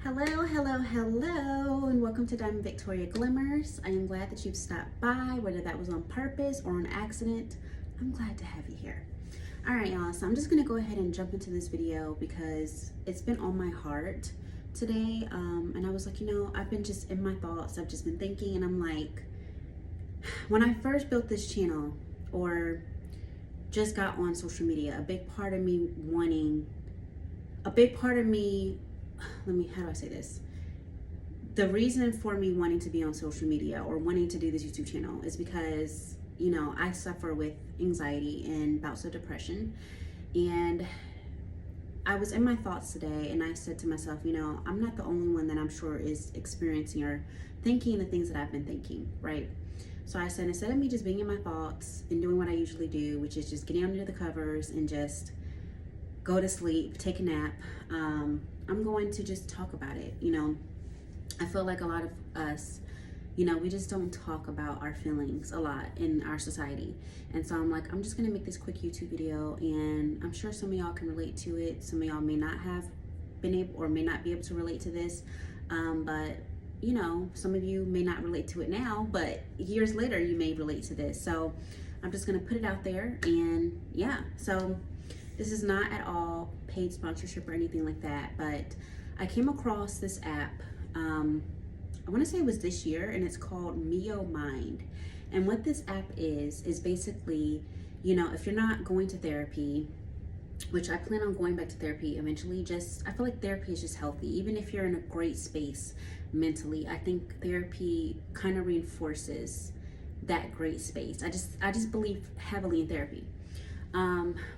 Hello, and welcome to Diamond Victoria Glimmers. I am glad that you've stopped by, whether that was on purpose or on accident. I'm glad to have you here. All right, y'all, so I'm just gonna go ahead and jump into this video because it's been on my heart today. And I was like, I've been just in my thoughts. I've just been thinking, and I'm like, when I first built this channel or just got on social media, how do I say this? The reason for me wanting to be on social media or wanting to do this YouTube channel is because, I suffer with anxiety and bouts of depression. And I was in my thoughts today and I said to myself, I'm not the only one that I'm sure is experiencing or thinking the things that I've been thinking, right? So I said, instead of me just being in my thoughts and doing what I usually do, which is just getting under the covers and just go to sleep, take a nap, I'm going to just talk about it. I feel like a lot of us, we just don't talk about our feelings a lot in our society. And so I'm like, I'm just gonna make this quick YouTube video, and I'm sure some of y'all can relate to it. Some of y'all may not have been able or may not be able to relate to this. But some of you may not relate to it now, but years later you may relate to this. So I'm just gonna put it out there, and yeah, so this is not at all paid sponsorship or anything like that, but I came across this app, I want to say it was this year, and it's called Mio Mind. And what this app is basically, if you're not going to therapy, which I plan on going back to therapy eventually, I feel like therapy is just healthy. Even if you're in a great space mentally, I think therapy kind of reinforces that great space. I just believe heavily in therapy.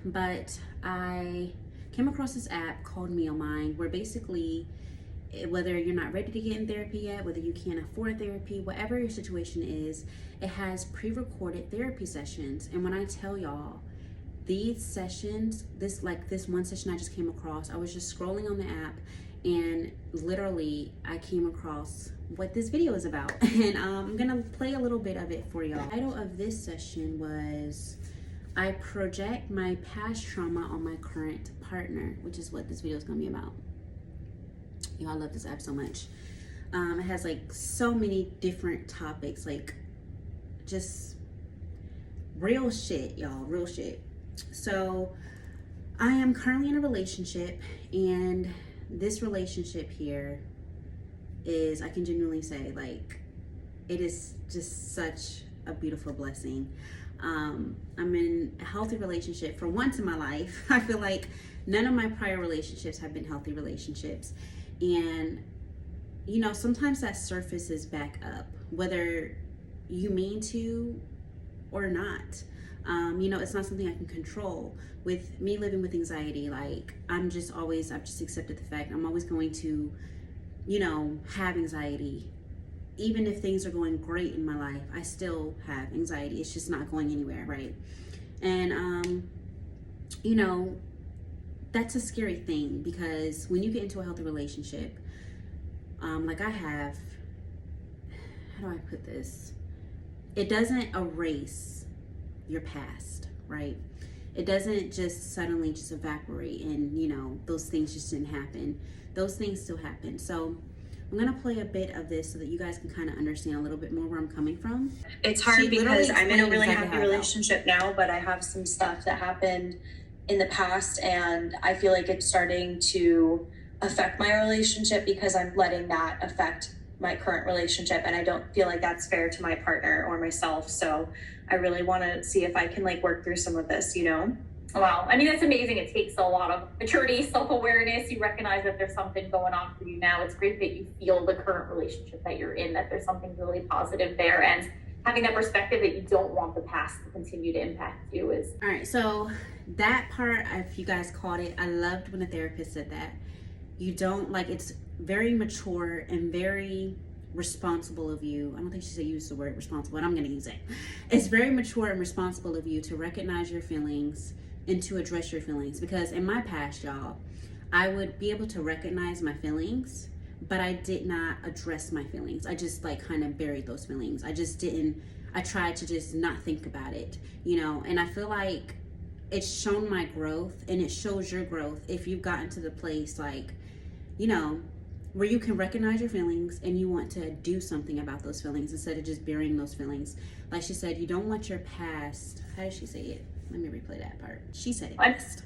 But I came across this app called Mio Mind, where basically, whether you're not ready to get in therapy yet, whether you can't afford therapy, whatever your situation is, it has pre-recorded therapy sessions. And when I tell y'all, these sessions, this one session I just came across, I was just scrolling on the app, and literally I came across what this video is about. And I'm gonna play a little bit of it for y'all. The title of this session was I project my past trauma on my current partner, which is what this video is gonna be about. I love this app so much. It has like so many different topics, like just real shit, y'all, real shit. So I am currently in a relationship, and this relationship here is, I can genuinely say, like, it is just such a beautiful blessing. I'm in a healthy relationship for once in my life. I feel like none of my prior relationships have been healthy relationships. And, sometimes that surfaces back up, whether you mean to or not. It's not something I can control. With me living with anxiety, like, I've just accepted the fact I'm always going to, have anxiety. Even if things are going great in my life, I still have anxiety. It's just not going anywhere, right? And, that's a scary thing, because when you get into a healthy relationship, like I have, how do I put this? It doesn't erase your past, right? It doesn't just suddenly just evaporate and, those things just didn't happen. Those things still happen. So I'm gonna play a bit of this so that you guys can kind of understand a little bit more where I'm coming from. It's hard because I'm in a really happy relationship now, but I have some stuff that happened in the past, and I feel like it's starting to affect my relationship because I'm letting that affect my current relationship, and I don't feel like that's fair to my partner or myself. So I really want to see if I can work through some of this, Wow. I mean, that's amazing. It takes a lot of maturity, self-awareness. You recognize that there's something going on for you now. It's great that you feel the current relationship that you're in, that there's something really positive there. And having that perspective that you don't want the past to continue to impact you is... All right, so that part, if you guys caught it, I loved when a therapist said that. You don't, it's very mature and very responsible of you. I don't think she said use the word responsible, but I'm going to use it. It's very mature and responsible of you to recognize your feelings and to address your feelings. Because in my past, y'all, I would be able to recognize my feelings, but I did not address my feelings. I just kind of buried those feelings. I tried to just not think about it, and I feel like it's shown my growth, and it shows your growth if you've gotten to the place where you can recognize your feelings and you want to do something about those feelings instead of just burying those feelings. Like she said, you don't want your past. How did she say it? Let me replay that part. She said it best.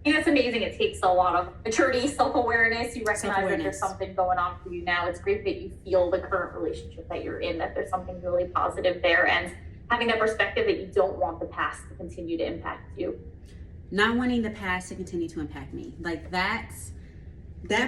It's amazing. It takes a lot of maturity, self-awareness. You recognize that there's something going on for you now. It's great that you feel the current relationship that you're in, that there's something really positive there, and having that perspective that you don't want the past to continue to impact you. Not wanting the past to continue to impact me. Like that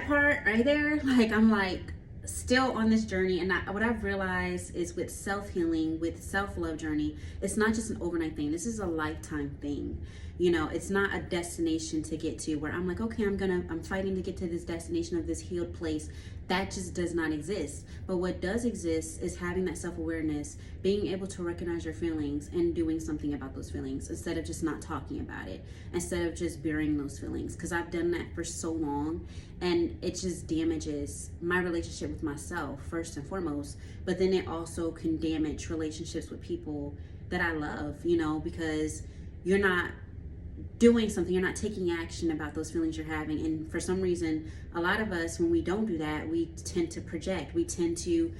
part right there, like I'm like still on this journey. And what I've realized is with self-healing, with self-love journey, it's not just an overnight thing. This is a lifetime thing. You know, it's not a destination to get to where I'm like, okay, I'm fighting to get to this destination of this healed place. That just does not exist. But what does exist is having that self-awareness, being able to recognize your feelings and doing something about those feelings instead of just not talking about it, instead of just burying those feelings. Because I've done that for so long, and it just damages my relationship with myself first and foremost, but then it also can damage relationships with people that I love, you know, because you're not doing something, you're not taking action about those feelings you're having. And for some reason, a lot of us, when we don't do that, we tend to project. We tend to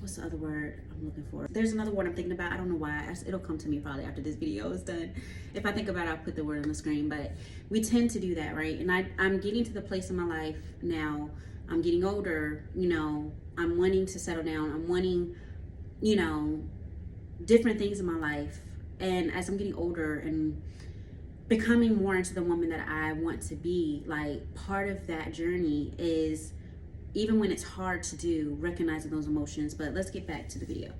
what's the other word I'm looking for? There's another word I'm thinking about. I don't know why. It'll come to me probably after this video is done. If I think about it, I'll put the word on the screen. But we tend to do that, right? And I'm getting to the place in my life now. I'm getting older, you know, I'm wanting to settle down. I'm wanting, you know, different things in my life. And as I'm getting older and becoming more into the woman that I want to be, like part of that journey is, even when it's hard to do, recognizing those emotions. But let's get back to the video.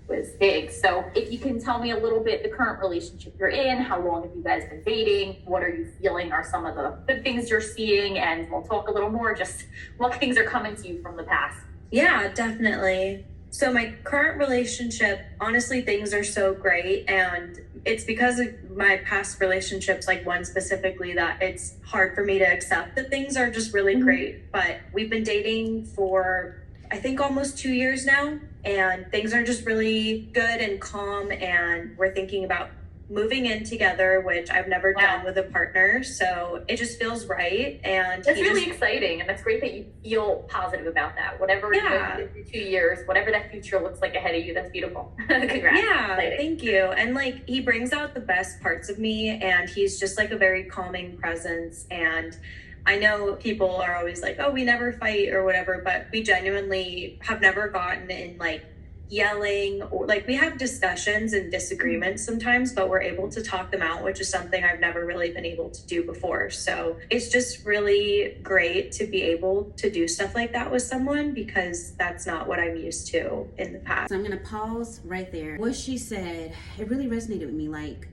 Was big. So if you can tell me a little bit, the current relationship you're in, how long have you guys been dating? What are you feeling are some of the good things you're seeing? And we'll talk a little more just what things are coming to you from the past. Yeah, definitely. So my current relationship, honestly, things are so great. And it's because of my past relationships, like one specifically, that it's hard for me to accept that things are just really great. But we've been dating for, I think, almost 2 years now. And things are just really good and calm. And we're thinking about moving in together, which I've never done with a partner. So it just feels right. And that's really exciting. And that's great that you feel positive about that. Whatever you're doing in 2 years, whatever that future looks like ahead of you, that's beautiful. Congrats. Yeah, thank you. And like, he brings out the best parts of me, and he's just like a very calming presence. And I know people are always like, oh, we never fight or whatever, but we genuinely have never gotten in like yelling, or like we have discussions and disagreements sometimes, but we're able to talk them out, which is something I've never really been able to do before. So it's just really great to be able to do stuff like that with someone, because that's not what I'm used to in the past. So I'm gonna pause right there. What she said, it really resonated with me. Like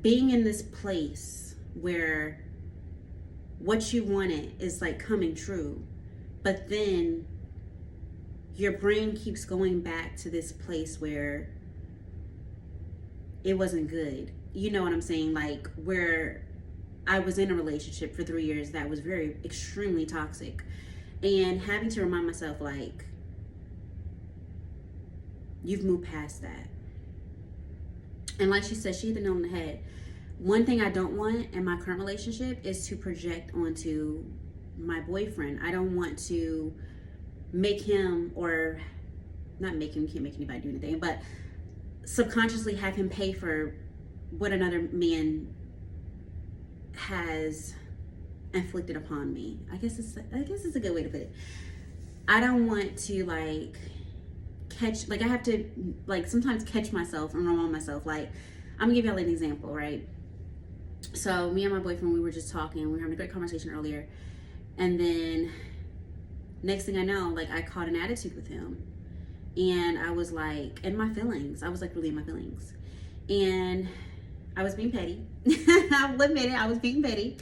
being in this place where what you wanted is like coming true, but then your brain keeps going back to this place where it wasn't good. You know what I'm saying? Like where I was in a relationship for 3 years that was very extremely toxic, and having to remind myself, like, you've moved past that. And like she said, she hit the nail on the head. One thing I don't want in my current relationship is to project onto my boyfriend. I don't want to make him, or not make him, can't make anybody do anything, but subconsciously have him pay for what another man has inflicted upon me. I guess it's a good way to put it. I don't want to I have to like sometimes catch myself and remind myself, like, I'm gonna give y'all an example, right? So me and my boyfriend, we were just talking, we were having a great conversation earlier, and then next thing I know, like, I caught an attitude with him, and I was like in my feelings. I was like really in my feelings, and I was being petty. I'll admit it, I was being petty,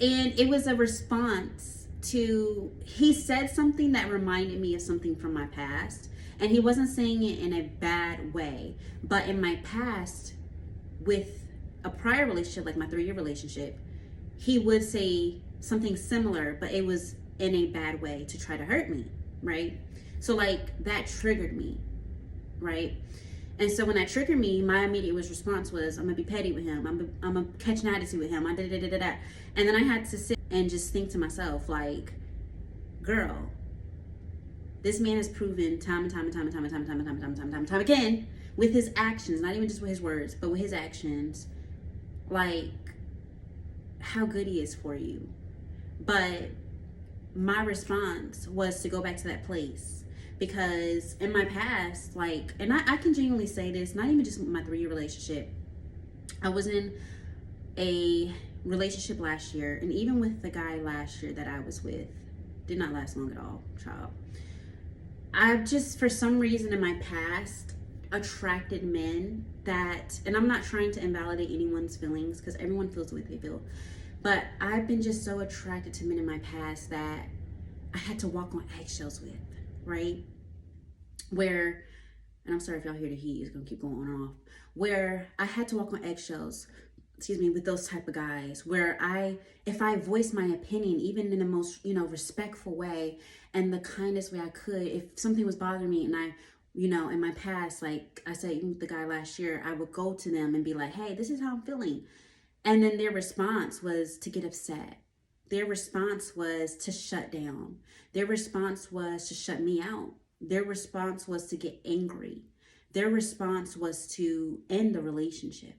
and it was a response to, he said something that reminded me of something from my past, and he wasn't saying it in a bad way, but in my past with a prior relationship, like my 3-year relationship, he would say something similar, but it was in a bad way to try to hurt me, right? So like that triggered me, right? And so when that triggered me, my immediate response was, I'm gonna be petty with him. I'm gonna catch an attitude with him. And then I had to sit and just think to myself, like, girl, this man has proven time and time and time and time and time and time and time and time and time and time and time again with his actions, not even just with his words, but with his actions, like, how good he is for you. But my response was to go back to that place, because in my past, like, and I can genuinely say this, not even just my 3-year relationship. I was in a relationship last year, and even with the guy last year that I was with, did not last long at all, child. I've just, for some reason in my past, attracted men that, and I'm not trying to invalidate anyone's feelings, because everyone feels the way they feel, but I've been just so attracted to men in my past that I had to walk on eggshells with, right? Where, and I'm sorry if y'all hear the heat, it's gonna keep going on and off, where I had to walk on eggshells, with those type of guys, where if I voiced my opinion, even in the most, respectful way and the kindest way I could, if something was bothering me and I, in my past, like I said, even with the guy last year, I would go to them and be like, hey, this is how I'm feeling. And then their response was to get upset. Their response was to shut down. Their response was to shut me out. Their response was to get angry. Their response was to end the relationship.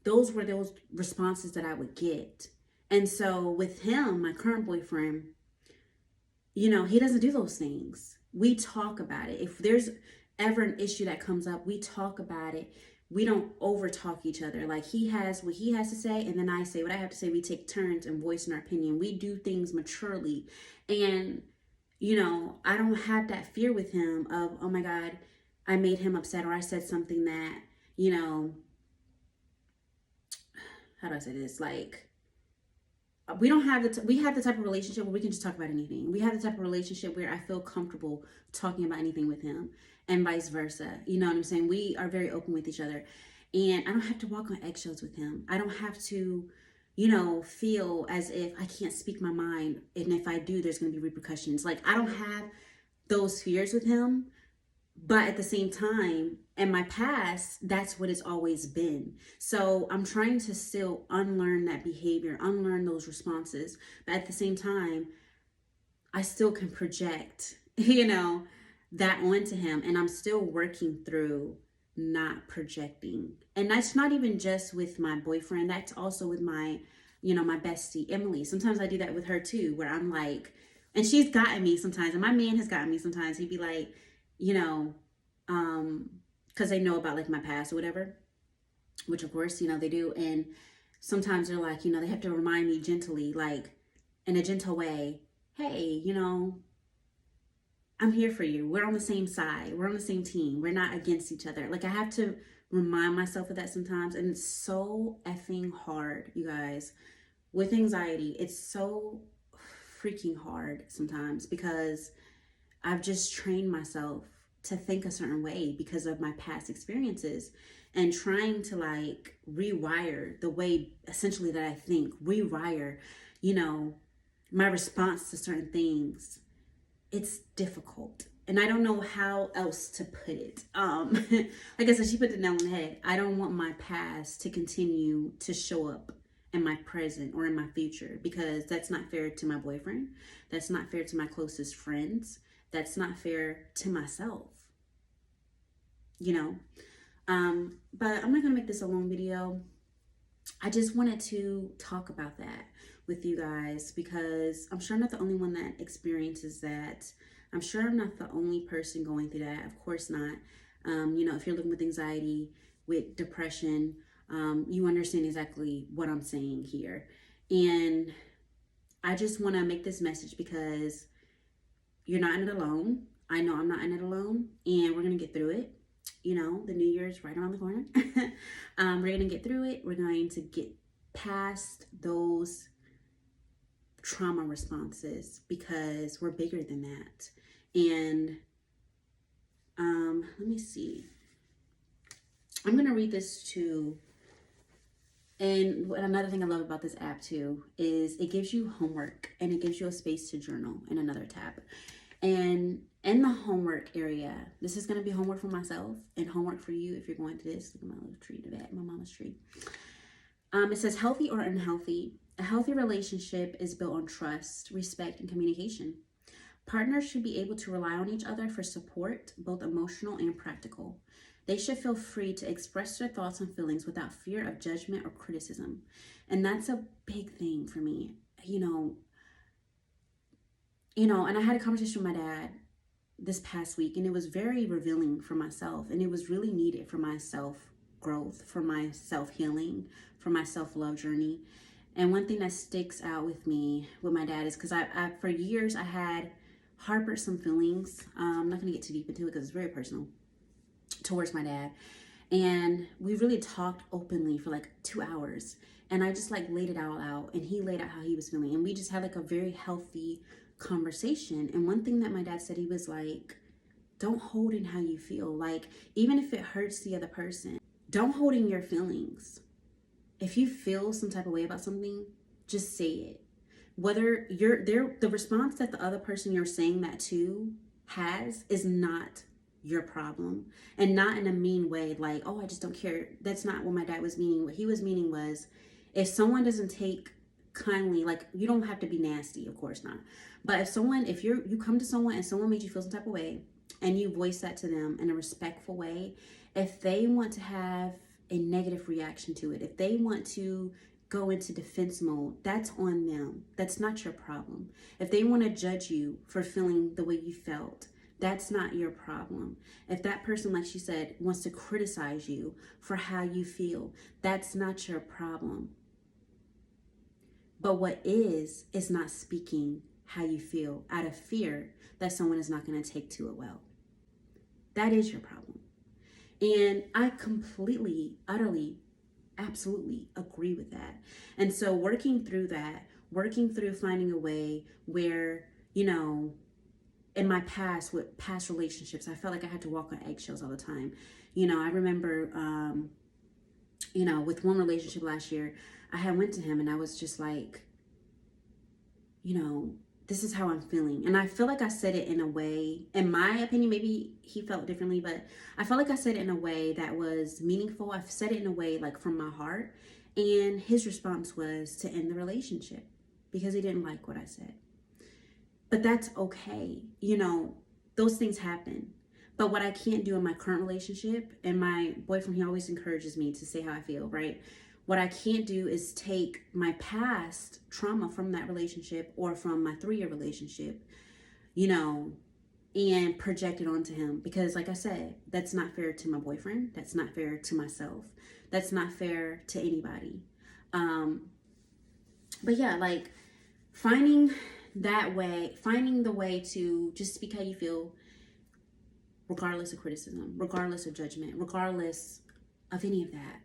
Those were those responses that I would get. And so with him, my current boyfriend, he doesn't do those things. We talk about it. If there's ever an issue that comes up, we talk about it. We don't over talk each other. Like, he has what he has to say, and then I say what I have to say. We take turns and voicing our opinion. We do things maturely. And, I don't have that fear with him of, oh my God, I made him upset, or I said something that, how do I say this? Like, we have the type of relationship where we can just talk about anything. We have the type of relationship where I feel comfortable talking about anything with him, and vice versa. You know what I'm saying? We are very open with each other, and I don't have to walk on eggshells with him. I don't have to, feel as if I can't speak my mind, and if I do, there's going to be repercussions. Like, I don't have those fears with him. But at the same time, in my past, that's what it's always been. So I'm trying to still unlearn that behavior, unlearn those responses. But at the same time, I still can project, that onto him. And I'm still working through not projecting. And that's not even just with my boyfriend. That's also with my, my bestie, Emily. Sometimes I do that with her too, where I'm like, and she's gotten me sometimes, and my man has gotten me sometimes. He'd be like, because they know about like my past or whatever, which of course, they do. And sometimes they're like, they have to remind me gently, like in a gentle way, hey, I'm here for you. We're on the same side. We're on the same team. We're not against each other. Like, I have to remind myself of that sometimes. And it's so effing hard, you guys, with anxiety. It's so freaking hard sometimes, because I've just trained myself to think a certain way because of my past experiences, and trying to like rewire the way essentially that I think, rewire, my response to certain things. It's difficult. And I don't know how else to put it. Like I said, she put it down on the head. I don't want my past to continue to show up in my present or in my future, because that's not fair to my boyfriend. That's not fair to my closest friends. That's not fair to myself, but I'm not gonna make this a long video. I just wanted to talk about that with you guys, because I'm sure I'm not the only one that experiences that. I'm sure I'm not the only person going through that. Of course not. If you're living with anxiety, with depression, you understand exactly what I'm saying here. And I just want to make this message because you're not in it alone. I know I'm not in it alone, and we're going to get through it. The new year's right around the corner. We're going to get through it. We're going to get past those trauma responses, because we're bigger than that. And let me see. I'm going to read this too. And another thing I love about this app too is it gives you homework, and it gives you a space to journal in another tab. And in the homework area, this is going to be homework for myself and homework for you if you're going to this. Look at my little tree in the back, my mama's tree. It says, healthy or unhealthy, A healthy relationship is built on trust, respect, and communication. Partners should be able to rely on each other for support, both emotional and practical. They should feel free to express their thoughts and feelings without fear of judgment or criticism. And that's a big thing for me. And I had a conversation with my dad this past week, and it was very revealing for myself, and it was really needed for my self growth, for my self healing, for my self love journey. And one thing that sticks out with me with my dad is because I for years I had harbored some feelings. I'm not going to get too deep into it because it's very personal towards my dad. And we really talked openly for like 2 hours. And I just like laid it all out, and he laid out how he was feeling. And we just had like a very healthy conversation. And one thing that my dad said, he was like, don't hold in how you feel. Like, even if it hurts the other person, don't hold in your feelings. If you feel some type of way about something, just say it. Whether you're there, the response that the other person you're saying that to has is not your problem, and not in a mean way, like, oh, I just don't care. That's not what my dad was meaning. What he was meaning was, if someone doesn't take kindly, like, you don't have to be nasty, of course not. But if you come to someone and someone made you feel some type of way, and you voice that to them in a respectful way, if they want to have a negative reaction to it, if they want to go into defense mode, that's on them. That's not your problem. If they want to judge you for feeling the way you felt, that's not your problem. If that person, like she said, wants to criticize you for how you feel, that's not your problem. But what is not speaking how you feel out of fear that someone is not going to take to it well. That is your problem. And I completely, utterly, absolutely agree with that. And so working through finding a way where, in my past, with past relationships, I felt like I had to walk on eggshells all the time. I remember, with one relationship last year, I had went to him and I was just like, this is how I'm feeling. And I feel like I said it in a way, in my opinion, maybe he felt differently, but I felt like I said it in a way that was meaningful. I said it in a way like from my heart. And his response was to end the relationship because he didn't like what I said. But that's okay. Those things happen. But what I can't do in my current relationship, and my boyfriend, he always encourages me to say how I feel, right? What I can't do is take my past trauma from that relationship or from my 3-year relationship, and project it onto him. Because like I said, that's not fair to my boyfriend. That's not fair to myself. That's not fair to anybody. But yeah, like finding the way to just speak how you feel, regardless of criticism, regardless of judgment, regardless of any of that.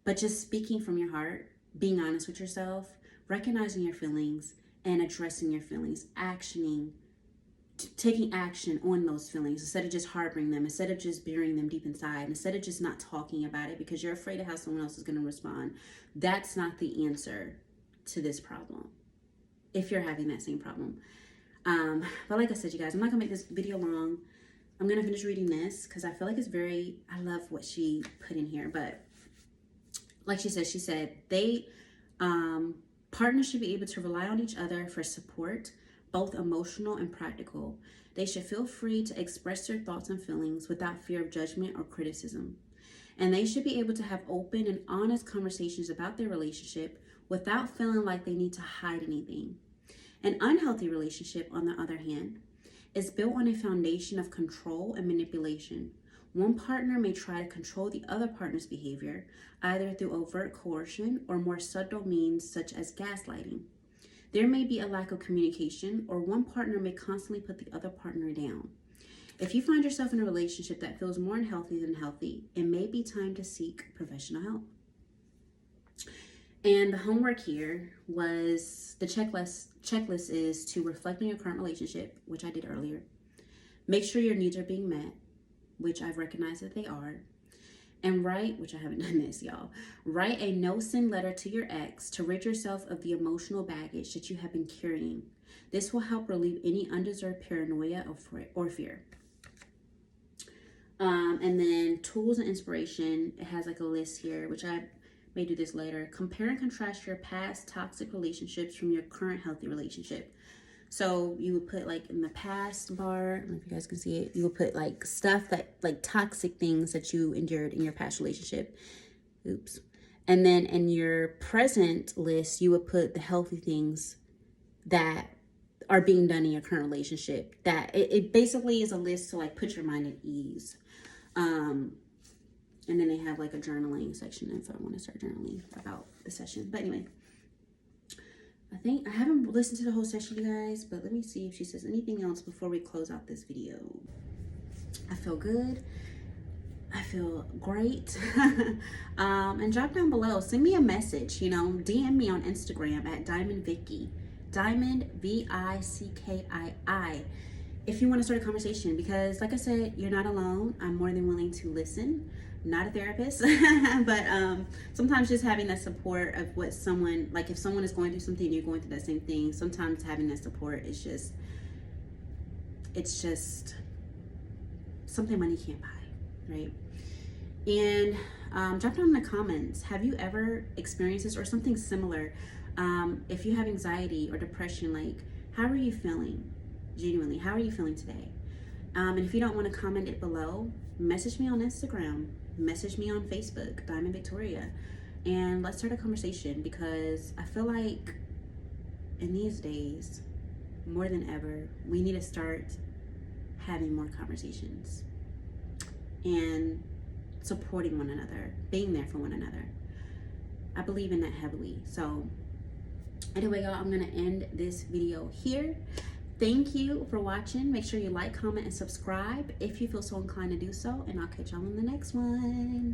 But just speaking from your heart, being honest with yourself, recognizing your feelings and addressing your feelings, taking action on those feelings instead of just harboring them, instead of just burying them deep inside, instead of just not talking about it because you're afraid of how someone else is going to respond. That's not the answer to this problem, if you're having that same problem. But like I said, you guys, I'm not going to make this video long. I'm going to finish reading this because I feel like I love what she put in here. But like she said, partners should be able to rely on each other for support, both emotional and practical. They should feel free to express their thoughts and feelings without fear of judgment or criticism. And they should be able to have open and honest conversations about their relationship without feeling like they need to hide anything. An unhealthy relationship, on the other hand, is built on a foundation of control and manipulation. One partner may try to control the other partner's behavior, either through overt coercion or more subtle means such as gaslighting. There may be a lack of communication, or one partner may constantly put the other partner down. If you find yourself in a relationship that feels more unhealthy than healthy, it may be time to seek professional help. And the homework here was, the checklist is to reflect on your current relationship, which I did earlier. Make sure your needs are being met, which I've recognized that they are. And write, which I haven't done this, y'all, write a no-send letter to your ex to rid yourself of the emotional baggage that you have been carrying. This will help relieve any undeserved paranoia or fear. And then tools and inspiration, it has like a list here, which I may do this later. Compare and contrast your past toxic relationships from your current healthy relationship. So you would put like in the past bar, I don't know if you guys can see it, you would put like stuff that, like toxic things that you endured in your past relationship. Oops. And then in your present list, you would put the healthy things that are being done in your current relationship. That it basically is a list to like put your mind at ease. And then they have like a journaling section if I want to start journaling about the session. But anyway, I think I haven't listened to the whole session, you guys, but let me see if she says anything else before we close out this video. I feel good. I feel great. And drop down below, send me a message, you know, DM me on Instagram at Diamond Vicki, Diamond VICKII, if you want to start a conversation, because like I said, you're not alone. I'm more than willing to listen. I'm not a therapist, but sometimes just having that support of what someone, like if someone is going through something, you're going through that same thing, sometimes having that support is just, it's just something money can't buy, right? And drop down in the comments, have you ever experienced this or something similar? If you have anxiety or depression, like how are you feeling? Genuinely, how are you feeling today? And if you don't want to comment it below, message me on Instagram, message me on Facebook, Diamond Victoria, and let's start a conversation, because I feel like in these days, more than ever, we need to start having more conversations and supporting one another, being there for one another. I believe in that heavily. So anyway, y'all, I'm gonna end this video here. Thank you for watching. Make sure you like, comment, and subscribe if you feel so inclined to do so, and I'll catch y'all in the next one.